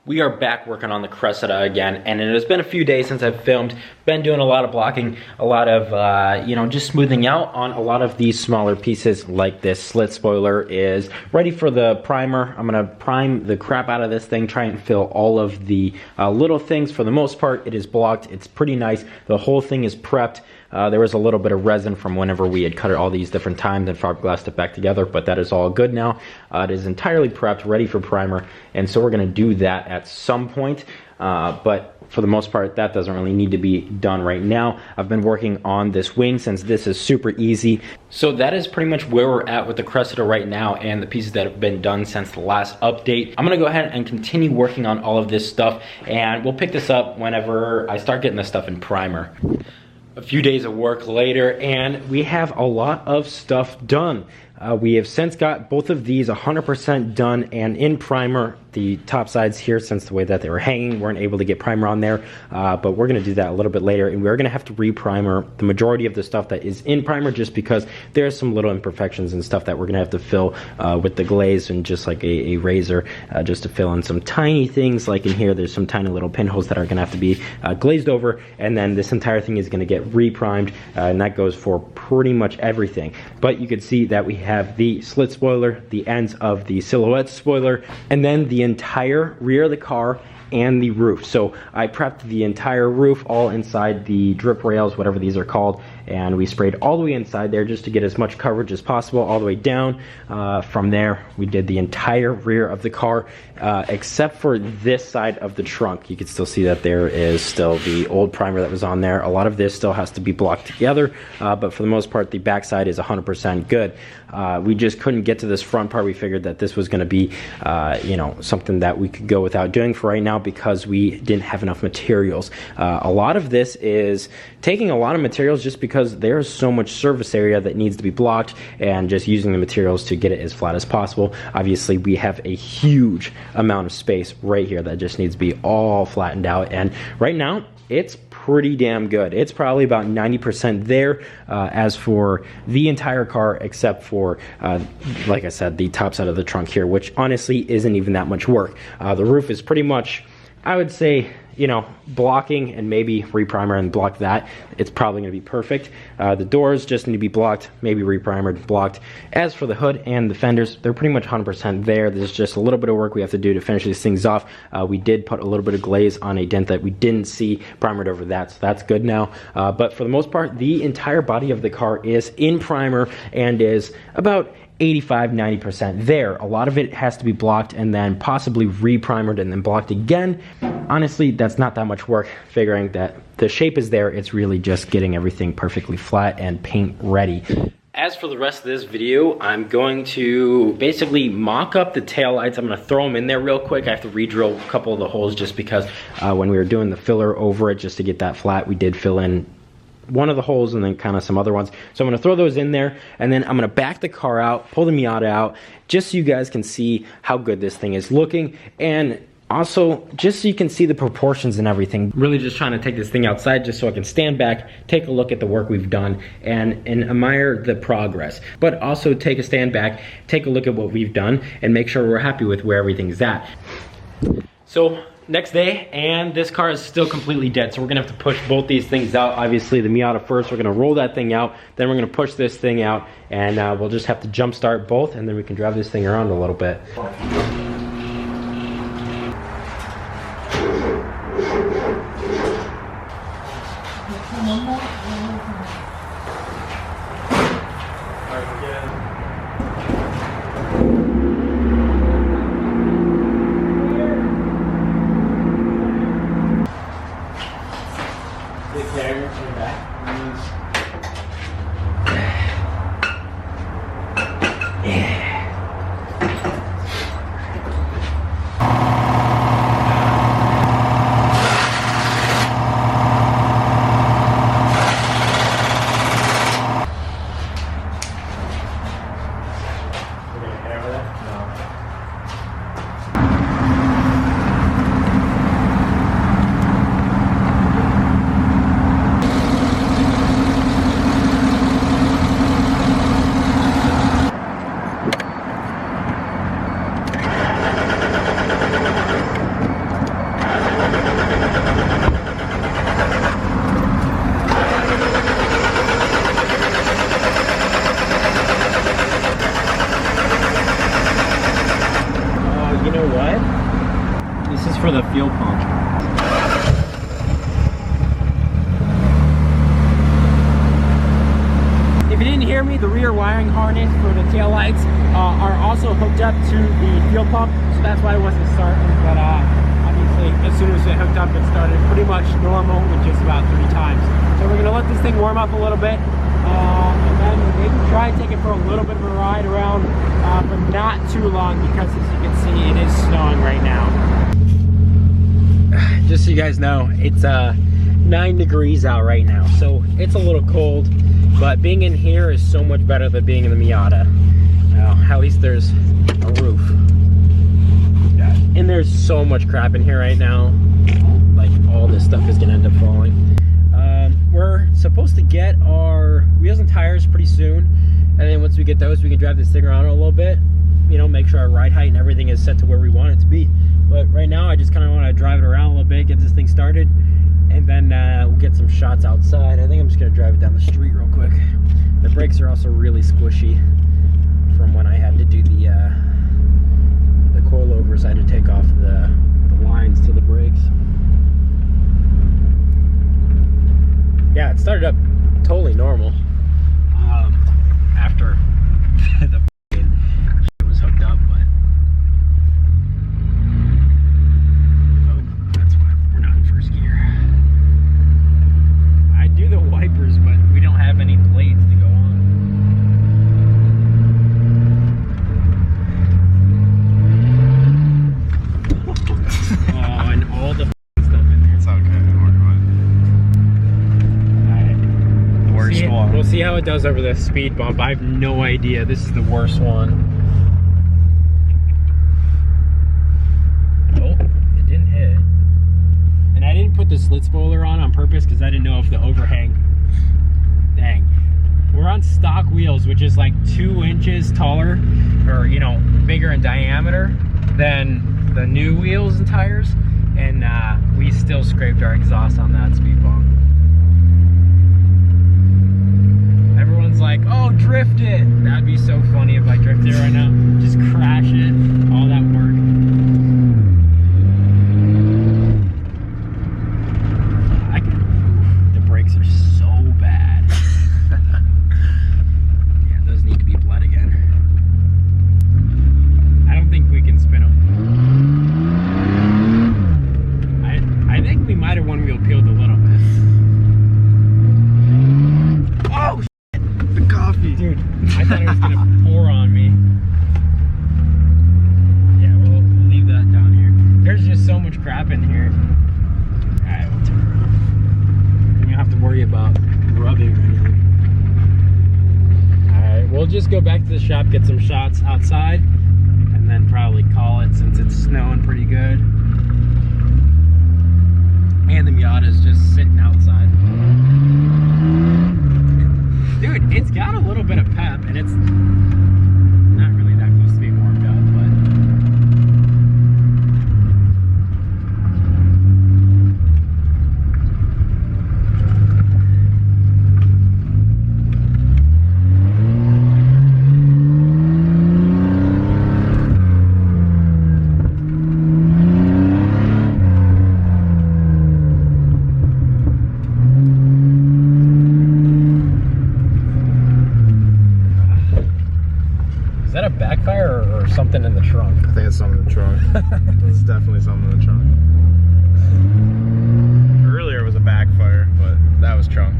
We are back working on the Cressida again, and it has been a few days since I've filmed. Been doing a lot of blocking, a lot of, just smoothing out on a lot of these smaller pieces, like this slit spoiler is ready for the primer. I'm gonna prime the crap out of this thing, try and fill all of the little things. For the most part, it is blocked. It's pretty nice. The whole thing is prepped. There was a little bit of resin from whenever we had cut it all these different times and fiberglassed it back together, but that is all good now. It is entirely prepped, ready for primer, and so we're gonna do that at some point, but for the most part, that doesn't really need to be done right now. I've been working on this wing since this is super easy. So that is pretty much where we're at with the Cressida right now and the pieces that have been done since the last update. I'm gonna go ahead and continue working on all of this stuff, and we'll pick this up whenever I start getting this stuff in primer. A few days of work later, and we have a lot of stuff done. We have since got both of these 100% done and in primer. The top sides here, since the way that they were hanging, weren't able to get primer on there, but we're gonna do that a little bit later, and we're gonna have to re-primer the majority of the stuff that is in primer, just because there's some little imperfections and stuff that we're gonna have to fill with the glaze, and just like a razor, just to fill in some tiny things. Like in here, there's some tiny little pinholes that are gonna have to be glazed over, and then this entire thing is gonna get re-primed, and that goes for pretty much everything. But you can see that we have the slit spoiler, the ends of the silhouette spoiler, and then the entire rear of the car and the roof. So I prepped the entire roof, all inside the drip rails, whatever these are called, and we sprayed all the way inside there just to get as much coverage as possible all the way down. From there, we did the entire rear of the car, except for this side of the trunk. You can still see that there is still the old primer that was on there. A lot of this still has to be blocked together, but for the most part, the back side is 100% good. We just couldn't get to this front part. We figured that this was gonna be, something that we could go without doing for right now, because we didn't have enough materials. A lot of this is taking a lot of materials just because there's so much surface area that needs to be blocked, and just using the materials to get it as flat as possible. Obviously, we have a huge amount of space right here that just needs to be all flattened out, and right now it's pretty damn good. It's probably about 90% there, as for the entire car, except for, like I said, the top side of the trunk here, which honestly isn't even that much work. The roof is pretty much, I would say, blocking and maybe reprimer and block that. It's probably gonna be perfect. The doors just need to be blocked, maybe reprimered, blocked. As for the hood and the fenders, they're pretty much 100% there. There's just a little bit of work we have to do to finish these things off. We did put a little bit of glaze on a dent that we didn't see, primered over that, so that's good now. But for the most part, the entire body of the car is in primer and is about 85–90% there. A lot of it has to be blocked and then possibly re-primered and then blocked again. Honestly, that's not that much work, figuring that the shape is there. It's really just getting everything perfectly flat and paint ready. As for the rest of this video, I'm going to basically mock up the taillights. I'm gonna throw them in there real quick. I have to re-drill a couple of the holes just because when we were doing the filler over it, just to get that flat, we did fill in one of the holes and then kind of some other ones. So I'm gonna throw those in there, and then I'm gonna back the car out, pull the Miata out, just so you guys can see how good this thing is looking, and also just so you can see the proportions and everything. Really just trying to take this thing outside just so I can stand back, take a look at the work we've done, and admire the progress. But also take a stand back, take a look at what we've done, and make sure we're happy with where everything's at. So, next day, and this car is still completely dead, so we're gonna have to push both these things out. Obviously the Miata first, we're gonna roll that thing out, then we're gonna push this thing out, and we'll just have to jump start both, and then we can drive this thing around a little bit. This is for the fuel pump. If you didn't hear me, the rear wiring harness for the tail lights are also hooked up to the fuel pump, so that's why it wasn't starting. But obviously, as soon as it hooked up, it started pretty much normal with just about 3 times. So we're gonna let this thing warm up a little bit, and then maybe try and take it for a little bit of a ride around, but not too long because, as you can see, it is snowing right now. Just so you guys know, it's 9 degrees out right now, so it's a little cold. But being in here is so much better than being in the Miata. Now, at least there's a roof. Yeah. And there's so much crap in here right now. Like, all this stuff is gonna end up falling. We're supposed to get our wheels and tires pretty soon. And then once we get those, we can drive this thing around a little bit. You know, make sure our ride height and everything is set to where we want it to be. But right now, I just kind of want to drive it around a little bit, get this thing started. And then we'll get some shots outside. I think I'm just gonna drive it down the street real quick. The brakes are also really squishy from when I had to do the coilovers. I had to take off the lines to the brakes. Yeah, it started up totally normal after the shit was hooked up, but oh, that's why we're not in first gear. I do the wipers, but we don't have any blades to go on. Oh, and all the stuff in there. It's okay, don't worry about it. The worst one. We'll see how it does over the speed bump. I have no idea. This is the worst one. Oh, it didn't hit. And I didn't put the slit spoiler on purpose because I didn't know if the overhang. Dang. We're on stock wheels, which is like 2 inches taller, or you know, bigger in diameter than the new wheels and tires, and we still scraped our exhaust on that speed bump. Everyone's like, oh, drift it. That'd be so funny if I drifted it right now. Just crash it, all that work. The brakes are so bad. Yeah, those need to be bled again. I don't think we can spin them. I think we might have one wheel peeled a little bit. Oh, shit. The coffee. Dude, I thought it was gonna pour on me. Yeah, we'll leave that down here. There's just so much crap in here. Alright, we'll turn around. We don't have to worry about rubbing or anything. Alright, we'll just go back to the shop, get some shots outside, and then probably call it since it's snowing pretty good. And the Miata's just sitting outside. Dude, it's got a little bit of pep, and it's not really that close to being warmed up, but something in the trunk. I think it's something in the trunk. It's definitely something in the trunk. Earlier it was a backfire, but that was trunk.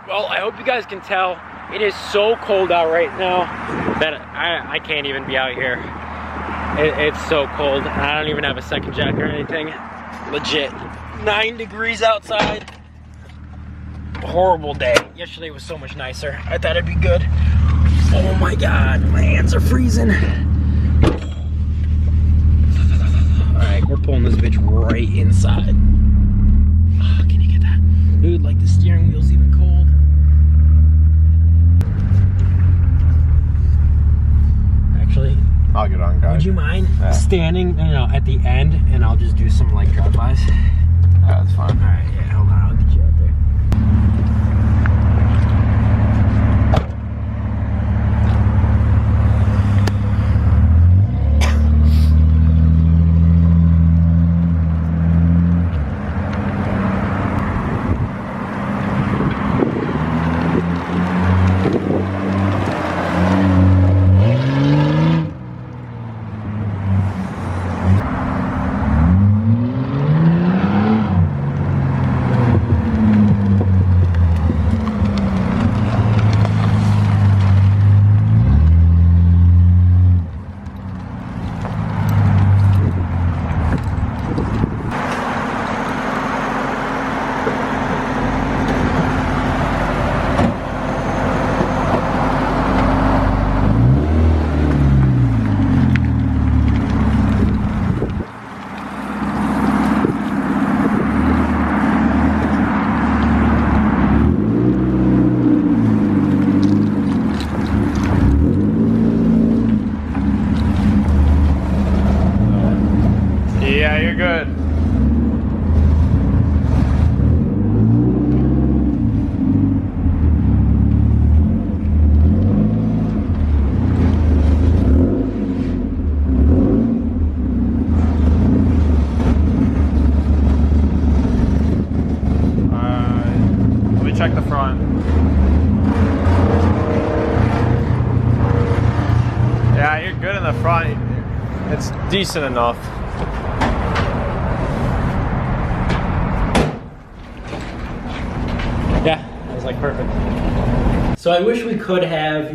Well, I hope you guys can tell It is so cold out right now that I can't even be out here. It's so cold. I don't even have a second jacket or anything. Legit 9 degrees outside. Horrible day. Yesterday was so much nicer. I thought it'd be good. Oh my God, my hands are freezing. All right, we're pulling this bitch right inside. Oh, can you get that? Dude, like the steering wheel's even cold. Actually, I'll get on, guys. would you mind standing, at the end, and I'll just do some like drive-bys? Yeah, that's fine. All right, yeah, hold on, I'll get you out there. Yeah, you're good. Let me check the front. Yeah, you're good in the front. It's decent enough. Yeah, that was like perfect. So I wish we could have,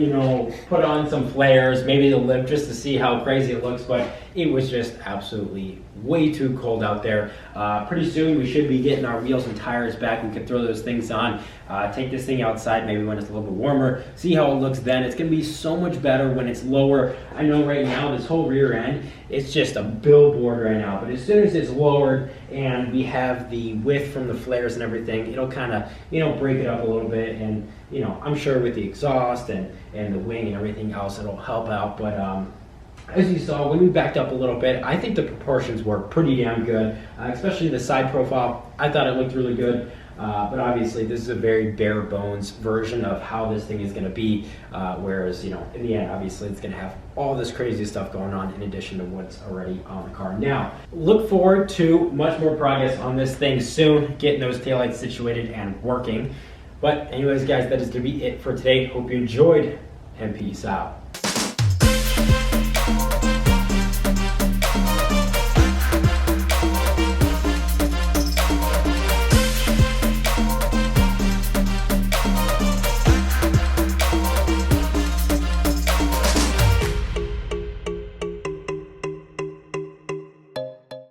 put on some flares, maybe the lip, just to see how crazy it looks, but it was just absolutely way too cold out there. Pretty soon we should be getting our wheels and tires back. We could throw those things on, take this thing outside maybe when it's a little bit warmer, see how it looks then. It's gonna be so much better when it's lower. I know right now this whole rear end, it's just a billboard right now, but as soon as it's lowered and we have the width from the flares and everything, it'll kind of, break it up a little bit, and I'm sure with the exhaust and the wing and everything else, it'll help out. But as you saw, when we backed up a little bit, I think the proportions were pretty damn good, especially the side profile. I thought it looked really good, but obviously this is a very bare bones version of how this thing is going to be, whereas, in the end, obviously it's going to have all this crazy stuff going on in addition to what's already on the car. Now, look forward to much more progress on this thing soon, getting those taillights situated and working. But anyways, guys, that is going to be it for today. Hope you enjoyed, and peace out.